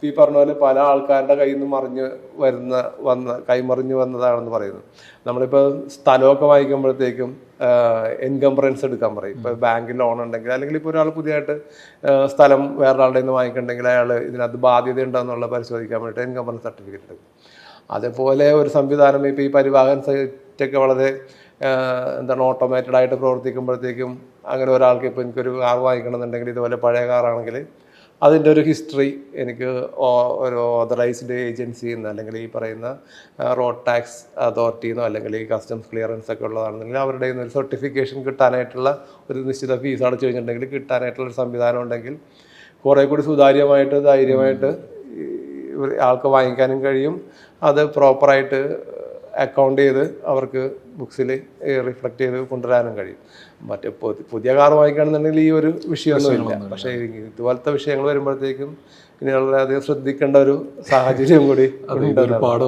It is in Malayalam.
ഈ പറഞ്ഞ പോലെ പല ആൾക്കാരുടെ കയ്യിൽ നിന്ന് കൈമറിഞ്ഞു വന്നതാണെന്ന് പറയുന്നു. നമ്മളിപ്പോൾ സ്ഥലമൊക്കെ വാങ്ങിക്കുമ്പോഴത്തേക്കും എൻകംബറൻസ് എടുക്കാൻ പറയും. ഇപ്പോൾ ബാങ്കിൽ ലോൺ ഉണ്ടെങ്കിൽ, അല്ലെങ്കിൽ ഇപ്പോൾ ഒരാൾ പുതിയതായിട്ട് സ്ഥലം വേറൊരാളുടെ നിന്ന് വാങ്ങിക്കണമെങ്കിൽ അയാൾ ഇതിനകത്ത് ബാധ്യത ഉണ്ടോയെന്നുള്ള പരിശോധിക്കാൻ വേണ്ടിയിട്ട് എൻകംബറൻസ് സർട്ടിഫിക്കറ്റ് എടുക്കും. അതേപോലെ ഒരു സംവിധാനം ഇപ്പോൾ ഈ പരിവാഹൻ സൈറ്റൊക്കെ വളരെ ഓട്ടോമേറ്റഡ് ആയിട്ട് പ്രവർത്തിക്കുമ്പോഴത്തേക്കും അങ്ങനെ ഒരാൾക്ക് ഇപ്പോൾ എനിക്കൊരു കാർ വാങ്ങിക്കണമെന്നുണ്ടെങ്കിൽ, ഇതുപോലെ പഴയ കാറാണെങ്കിൽ അതിൻ്റെ ഒരു ഹിസ്റ്ററി എനിക്ക് ഒരു ഓതറൈസ്ഡ് ഏജൻസിയിൽ നിന്ന്, അല്ലെങ്കിൽ ഈ പറയുന്ന റോഡ് ടാക്സ് അതോറിറ്റിയിൽ നിന്നോ, അല്ലെങ്കിൽ ഈ കസ്റ്റംസ് ക്ലിയറൻസ് ഒക്കെ ഉള്ളതാണെന്നുണ്ടെങ്കിൽ അവരുടെ ഒരു സർട്ടിഫിക്കേഷൻ കിട്ടാനായിട്ടുള്ള ഒരു നിശ്ചിത ഫീസ് അടച്ചു കഴിഞ്ഞിട്ടുണ്ടെങ്കിൽ കിട്ടാനായിട്ടുള്ള ഒരു സംവിധാനം ഉണ്ടെങ്കിൽ കുറേ കൂടി സുതാര്യമായിട്ട് ധൈര്യമായിട്ട് ആൾക്ക് വാങ്ങിക്കാനും കഴിയും. അത് പ്രോപ്പറായിട്ട് അക്കൗണ്ട് ചെയ്ത് അവർക്ക് ബുക്സിൽ റിഫ്ലക്റ്റ് ചെയ്ത് കൊണ്ടുവരാനും കഴിയും. മറ്റേ പുതിയ കാർ വാങ്ങിക്കുകയാണെന്നുണ്ടെങ്കിൽ ഈ ഒരു വിഷയമൊന്നുമില്ല. പക്ഷേ ഇതുപോലത്തെ വിഷയങ്ങൾ വരുമ്പോഴത്തേക്കും ഇനി വളരെയധികം ശ്രദ്ധിക്കേണ്ട ഒരു സാഹചര്യം കൂടി ഒരുപാട്